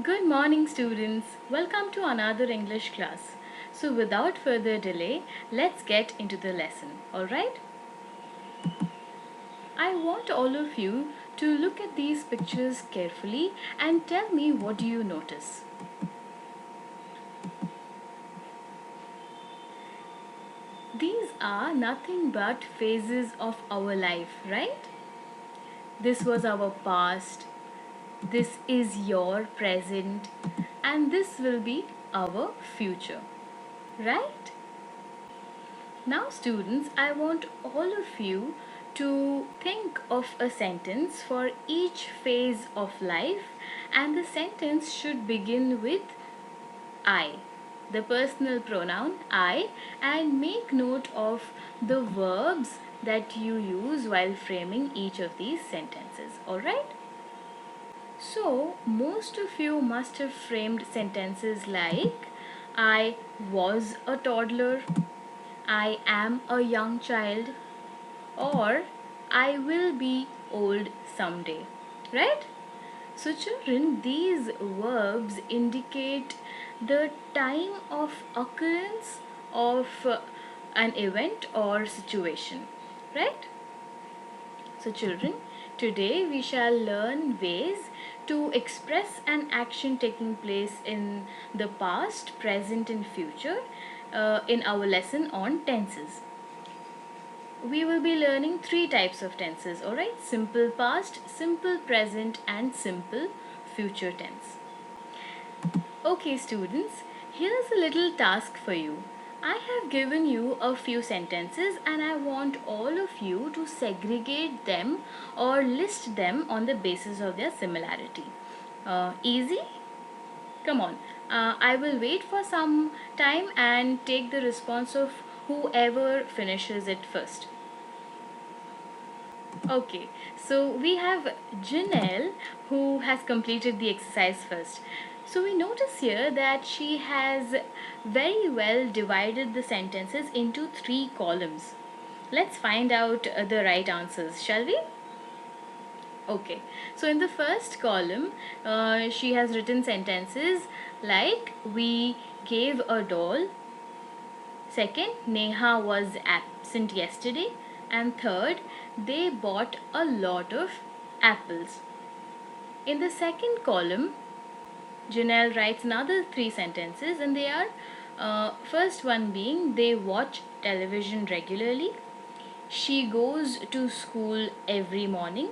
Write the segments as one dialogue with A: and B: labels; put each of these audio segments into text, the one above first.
A: Good morning, students. Welcome to another English class. So, without further delay, let's get into the lesson. Alright? I want all of you to look at these pictures carefully and tell me what do you notice. These are nothing but phases of our life, right? This was our past, this is your present, and this will be our future, right? Now, students, I want all of you to think of a sentence for each phase of life, and the sentence should begin with I, the personal pronoun I, and make note of the verbs that you use while framing each of these sentences. Alright? So, most of you must have framed sentences like I was a toddler, I am a young child, or I will be old someday, right? So, children, these verbs indicate the time of occurrence of an event or situation, right? So, children, today we shall learn ways to express an action taking place in the past, present, and future in our lesson on tenses. We will be learning three types of tenses, alright? Simple past, simple present, and simple future tense. Okay, students, here's a little task for you. I have given you a few sentences and I want all of you to segregate them or list them on the basis of their similarity. Easy? Come on. I will wait for some time and take the response of whoever finishes it first. Okay, so we have Janelle who has completed the exercise first. So we notice here that she has very well divided the sentences into three columns. Let's find out the right answers, shall we? Okay, so in the first column, she has written sentences like we gave a doll. Second, Neha was absent yesterday. And third, they bought a lot of apples. In the second column, Janelle writes another three sentences, and they are first one being they watch television regularly, she goes to school every morning,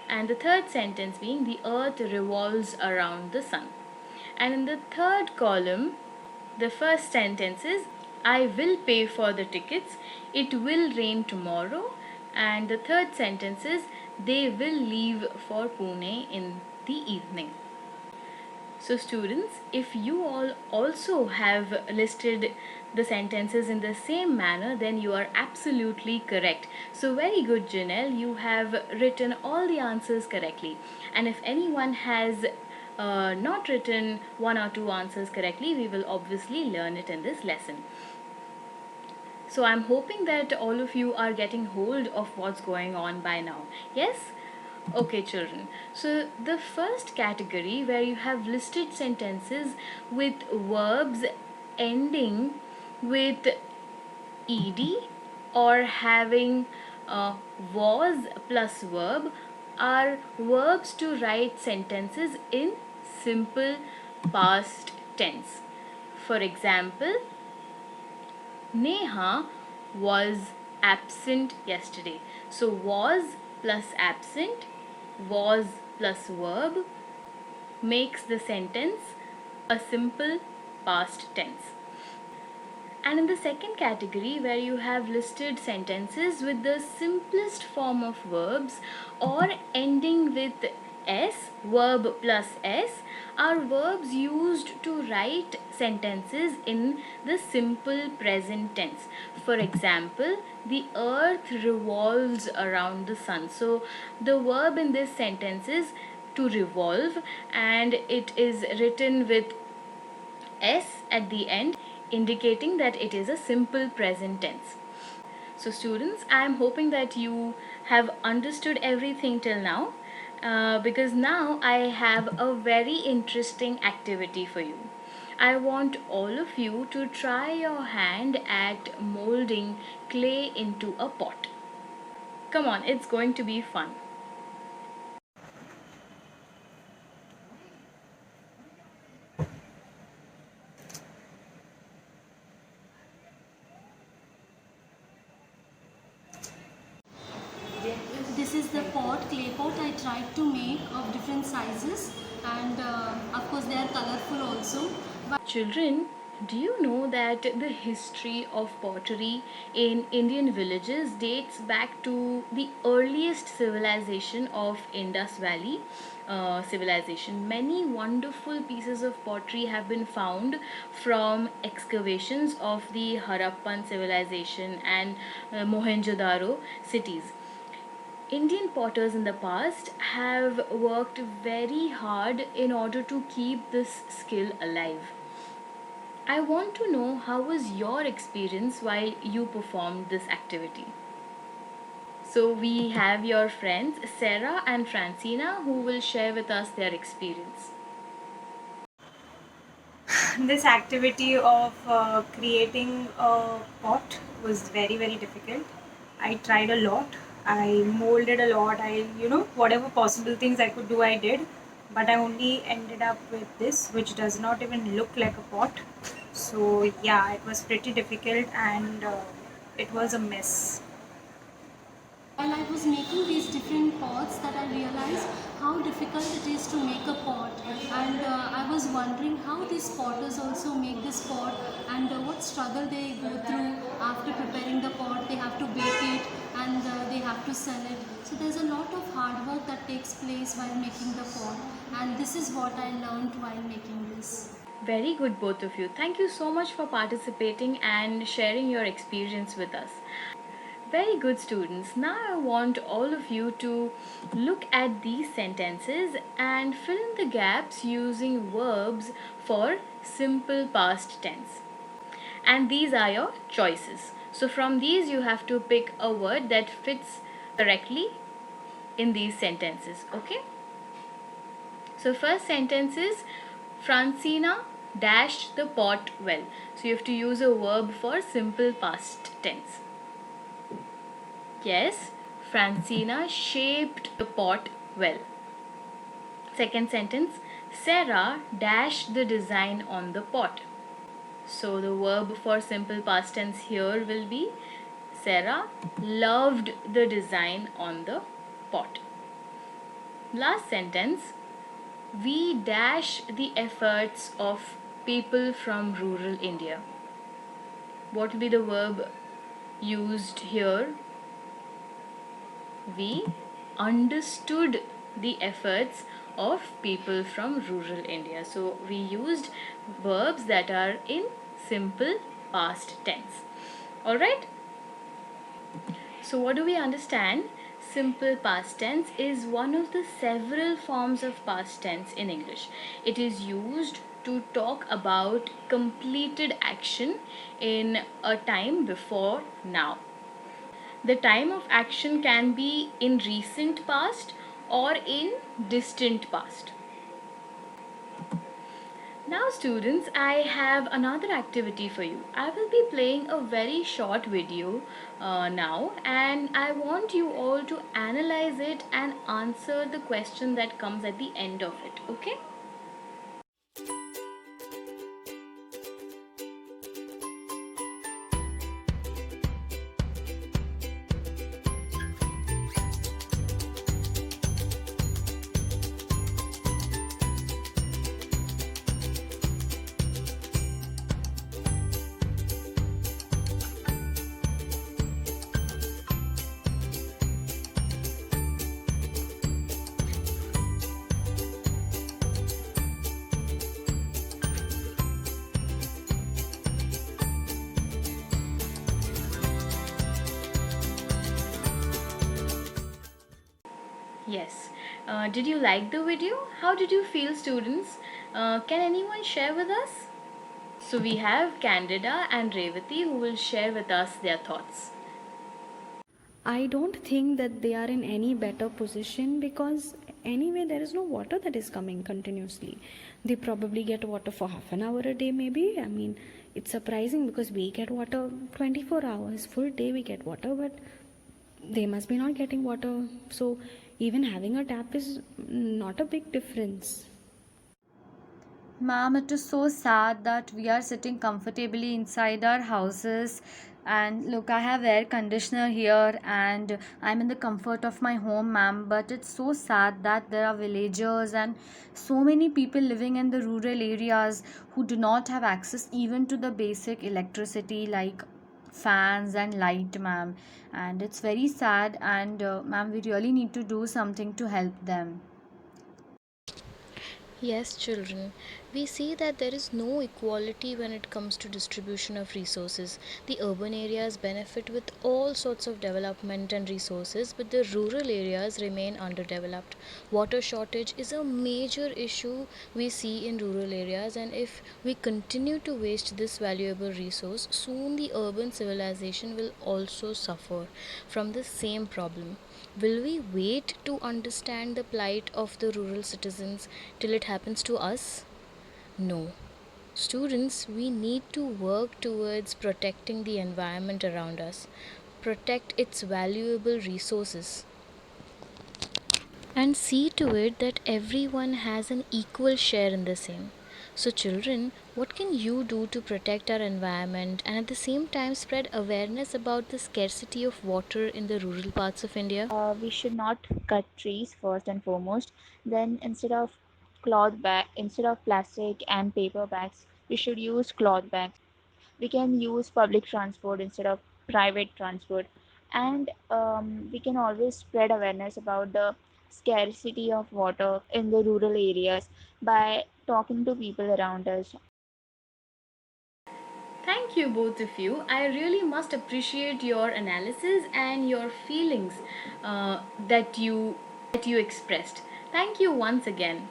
A: and the third sentence being the earth revolves around the sun. And in the third column, the first sentence is I will pay for the tickets, it will rain tomorrow, and the third sentence is they will leave for Pune in the evening. So, students, if you all also have listed the sentences in the same manner, then you are absolutely correct. So, very good, Janelle. You have written all the answers correctly. And if anyone has not written one or two answers correctly, we will obviously learn it in this lesson. So, I'm hoping that all of you are getting hold of what's going on by now. Yes? Okay, children. So, the first category where you have listed sentences with verbs ending with ed or having was plus verb are verbs to write sentences in simple past tense. For example, Neha was absent yesterday. So, was plus absent, was plus verb makes the sentence a simple past tense. And in the second category, where you have listed sentences with the simplest form of verbs or ending with s, verb plus s, are verbs used to write sentences in the simple present tense. For example, the earth revolves around the sun. So, the verb in this sentence is to revolve, and it is written with s at the end, indicating that it is a simple present tense. So, students, I am hoping that you have understood everything till now. because now I have a very interesting activity for you. I want all of you to try your hand at molding clay into a pot. Come on, it's going to be fun.
B: This is the pot, clay pot I tried to make of different sizes, and of course they are colorful also. But
A: Children, do you know that the history of pottery in Indian villages dates back to the earliest civilization of Indus Valley civilization? Many wonderful pieces of pottery have been found from excavations of the Harappan civilization and Mohenjo-daro cities. Indian potters in the past have worked very hard in order to keep this skill alive. I want to know how was your experience while you performed this activity. So we have your friends Sarah and Francina who will share with us their experience.
C: This activity of creating a pot was very very difficult. I tried a lot. I molded a lot. Whatever possible things I could do, I did. But I only ended up with this, which does not even look like a pot. So yeah, it was pretty difficult, and it was a mess.
B: while I was making these different pots, that I realized how difficult it is to make a pot, and I was wondering how these potters also make this pot, and what struggle they go through after preparing the pot. They have to bake it, and they have to sell it. So there's a lot of hard work that takes place while making the pot, and this is what I learned while making this.
A: Very good, both of you. Thank you so much for participating and sharing your experience with us. Very good, students. Now I want all of you to look at these sentences and fill in the gaps using verbs for simple past tense. And these are your choices. So from these, you have to pick a word that fits correctly in these sentences. Okay? So first sentence is Francina dashed the pot well. So you have to use a verb for simple past tense. Yes, Francina shaped the pot well. Second sentence, Sarah dashed the design on the pot. So the verb for simple past tense here will be Sarah loved the design on the pot. Last sentence, we dash the efforts of people from rural India. What will be the verb used here? We understood the efforts of people from rural India. So we used verbs that are in simple past tense. Alright? So what do we understand? Simple past tense is one of the several forms of past tense in English. It is used to talk about completed action in a time before now. The time of action can be in recent past or in distant past. Now students, I have another activity for you. I will be playing a very short video now, and I want you all to analyze it and answer the question that comes at the end of it. Okay? Yes. Did you like the video? How did you feel, students? Can anyone share with us? So we have Candida and Revati who will share with us their thoughts.
D: I don't think that they are in any better position because Anyway, there is no water that is coming continuously. They probably get water for half an hour a day, maybe. I mean, it's surprising because we get water 24 hours, full day we get water, but they must be not getting water. So even having a tap is not a big difference.
E: Ma'am, it is so sad that we are sitting comfortably inside our houses. And look, I have air conditioner here and I'm in the comfort of my home, ma'am. But it's so sad that there are villagers and so many people living in the rural areas who do not have access even to the basic electricity like fans and light, ma'am. And it's very sad. And ma'am, we really need to do something to help them.
A: Yes, children, we see that there is no equality when it comes to distribution of resources. The urban areas benefit with all sorts of development and resources, but the rural areas remain underdeveloped. Water shortage is a major issue we see in rural areas, and if we continue to waste this valuable resource, soon the urban civilization will also suffer from the same problem. Will we wait to understand the plight of the rural citizens till it happens to us? No. Students, we need to work towards protecting the environment around us, protect its valuable resources, and see to it that everyone has an equal share in the same. So, children, what can you do to protect our environment and at the same time spread awareness about the scarcity of water in the rural parts of India?
F: We should not cut trees first and foremost. Then instead of plastic and paper bags, we should use cloth bags. We can use public transport instead of private transport, and we can always spread awareness about the scarcity of water in the rural areas by talking to people around us.
A: Thank you, both of you. I really must appreciate your analysis and your feelings that you expressed. Thank you once again.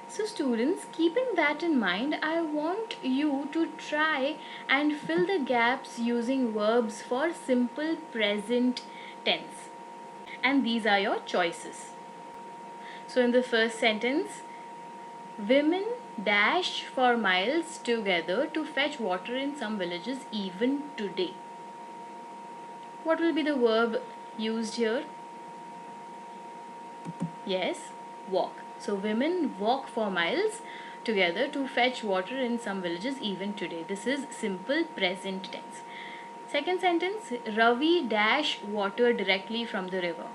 A: So, students, keeping that in mind, I want you to try and fill the gaps using verbs for simple present tense. And these are your choices. So, in the first sentence, women dash for miles together to fetch water in some villages even today. What will be the verb used here? Yes, walk. So women walk for miles together to fetch water in some villages even today. This is simple present tense. Second sentence, Ravi dash water directly from the river.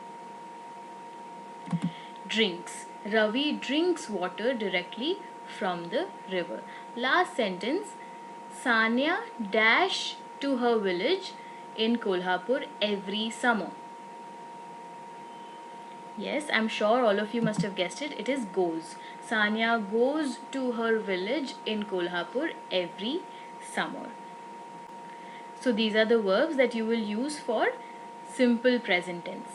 A: Drinks. Ravi drinks water directly from the river. Last sentence, Sanya dash to her village in Kolhapur every summer. Yes, I'm sure all of you must have guessed it. It is goes. Sanya goes to her village in Kolhapur every summer. So these are the verbs that you will use for simple present tense.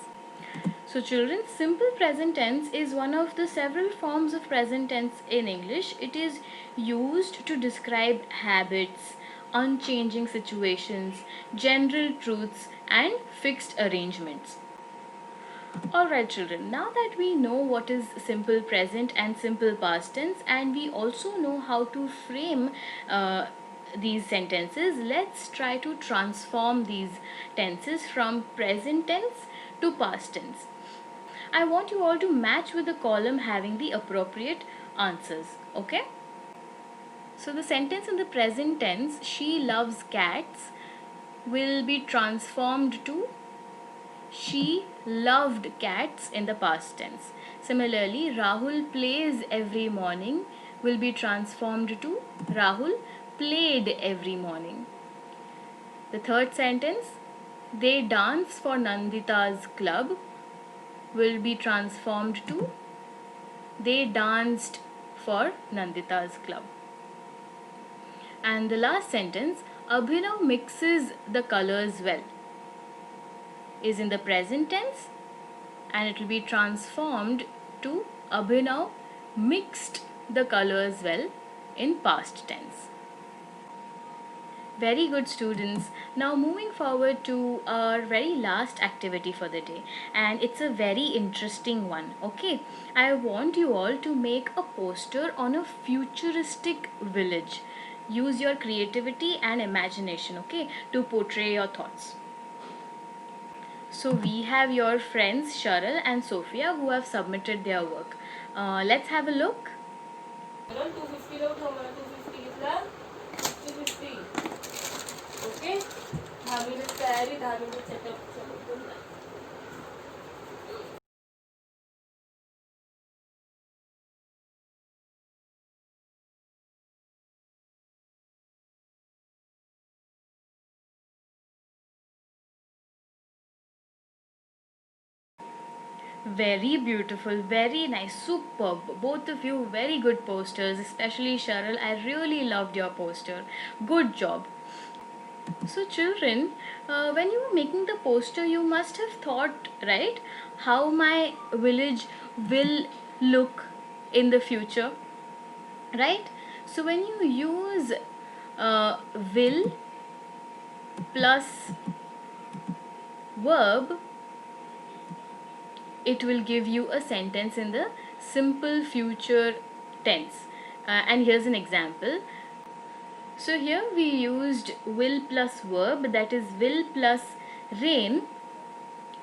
A: So, children, simple present tense is one of the several forms of present tense in English. It is used to describe habits, unchanging situations, general truths, and fixed arrangements. Alright, children, now that we know what is simple present and simple past tense, and we also know how to frame these sentences, let's try to transform these tenses from present tense to past tense. I want you all to match with the column having the appropriate answers. Okay? So the sentence in the present tense, she loves cats, will be transformed to she loved cats in the past tense. Similarly, Rahul plays every morning will be transformed to Rahul played every morning. The third sentence, they dance for Nandita's club will be transformed to they danced for Nandita's club. And the last sentence, Abhinav mixes the colors well, is in the present tense and it will be transformed to Abhinav mixed the colors well in past tense. Very good, students. Now, moving forward to our very last activity for the day, and it's a very interesting one. Okay, I want you all to make a poster on a futuristic village. Use your creativity and imagination, okay, to portray your thoughts. So, we have your friends Cheryl and Sophia who have submitted their work. Let's have a look.
G: 250 ला उठव मला 250 घेतला 250 okay 10 minute तयारी 10 minute setup
A: Very beautiful, very nice, superb. Both of you, very good posters, especially Cheryl. I really loved your poster. Good job. So, children, when you were making the poster, you must have thought, right, how my village will look in the future, right? So, when you use will plus verb, it will give you a sentence in the simple future tense. And here's an example. So here we used will plus verb, that is will plus rain,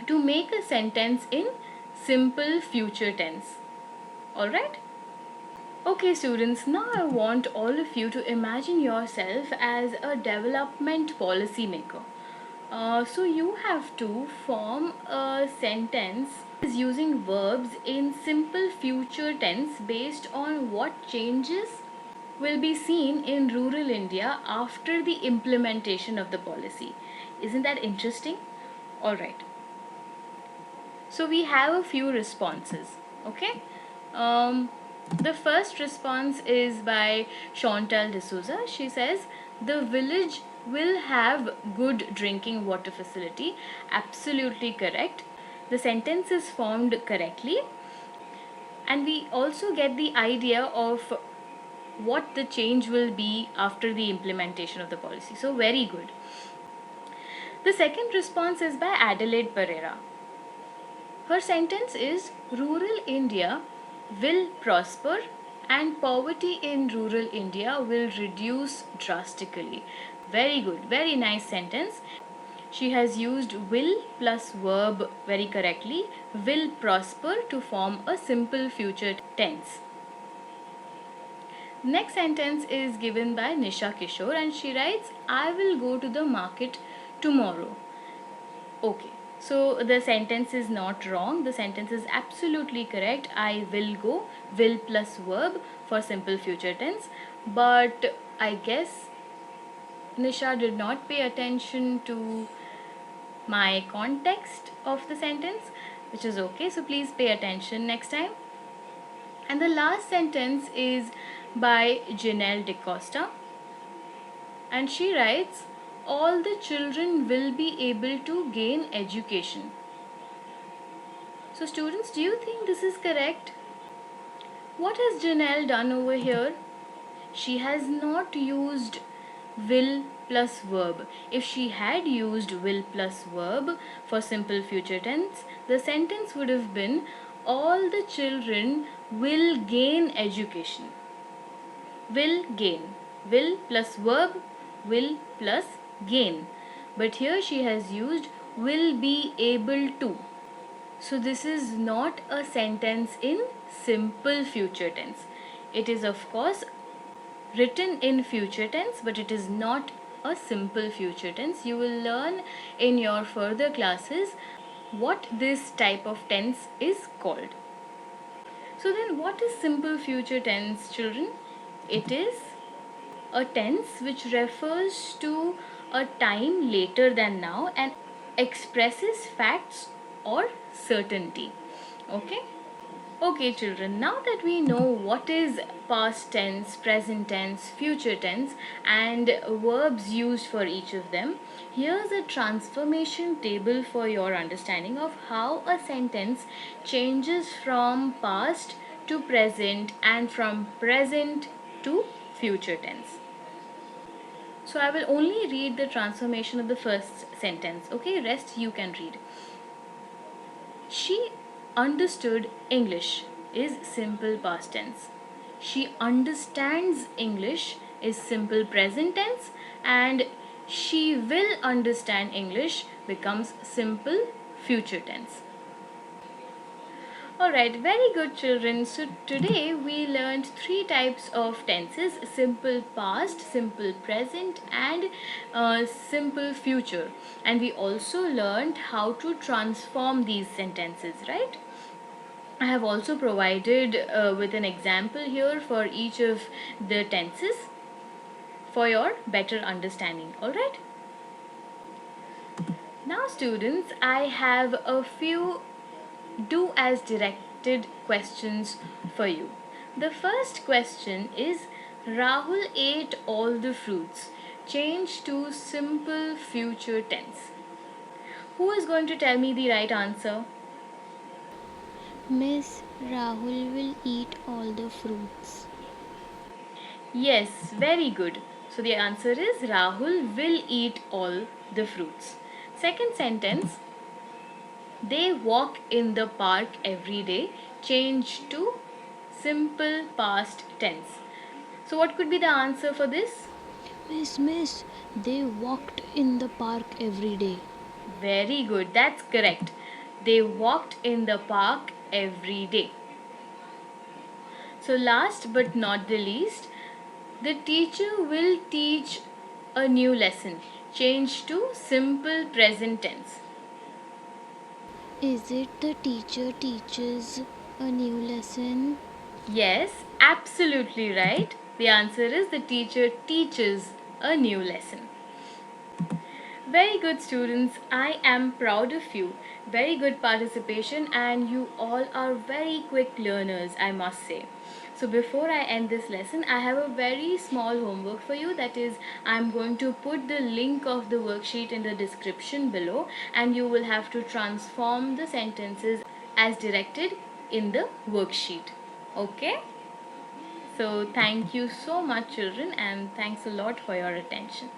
A: to make a sentence in simple future tense. Alright? Okay, students, now I want all of you to imagine yourself as a development policy maker. So you have to form a sentence using verbs in simple future tense based on what changes will be seen in rural India after the implementation of the policy. Isn't that interesting? Alright. So we have a few responses. Okay. The first response is by Chantal D'Souza. She says the village will have good drinking water facility. Absolutely correct. The sentence is formed correctly, and we also get the idea of what the change will be after the implementation of the policy. So very good. The second response is by Adelaide Pereira. Her sentence is rural India will prosper and poverty in rural India will reduce drastically. Very good, very nice sentence. She has used will plus verb very correctly, will prosper, to form a simple future tense. Next sentence is given by Nisha Kishore and she writes, I will go to the market tomorrow. Okay, so the sentence is not wrong. The sentence is absolutely correct. I will go, will plus verb for simple future tense. But I guess Nisha did not pay attention to my context of the sentence, which is okay. So please pay attention next time. And the last sentence is by Janelle DeCosta. And she writes, all the children will be able to gain education. So students, do you think this is correct? What has Janelle done over here? She has not used will plus verb. If she had used will plus verb for simple future tense, the sentence would have been all the children will gain education. Will gain. Will plus verb, will plus gain. But here she has used will be able to. So this is not a sentence in simple future tense. It is of course written in future tense, but it is not a simple future tense. You will learn in your further classes what this type of tense is called. So then what is simple future tense, children? It is a tense which refers to a time later than now and expresses facts or certainty. Okay? Okay, children, now that we know what is past tense, present tense, future tense, and verbs used for each of them, here's a transformation table for your understanding of how a sentence changes from past to present and from present to future tense. So I will only read the transformation of the first sentence. Okay, rest you can read. She understood English is simple past tense. She understands English is simple present tense, and she will understand English becomes simple future tense. Alright, very good children. So today we learned three types of tenses: simple past, simple present, and simple future. And we also learned how to transform these sentences, right? I have also provided with an example here for each of the tenses for your better understanding. Alright? Now, students, I have a few do as directed questions for you. The first question is: Rahul ate all the fruits. Change to simple future tense. Who is going to tell me the right answer?
H: Miss, Rahul will eat all the fruits.
A: Yes, very good. So the answer is Rahul will eat all the fruits. Second sentence: They walk in the park every day. Change to simple past tense. So what could be the answer for this?
H: Miss, they walked in the park every day.
A: Very good. That's correct. They walked in the park every day. So last but not the least, the teacher will teach a new lesson. Change to simple present tense.
H: Is it the teacher teaches a new lesson?
A: Yes, absolutely right. The answer is the teacher teaches a new lesson. Very good, students. I am proud of you. Very good participation, and you all are very quick learners, I must say. So, before I end this lesson, I have a very small homework for you. That is, I'm going to put the link of the worksheet in the description below, and you will have to transform the sentences as directed in the worksheet. Okay? So, thank you so much, children, and thanks a lot for your attention.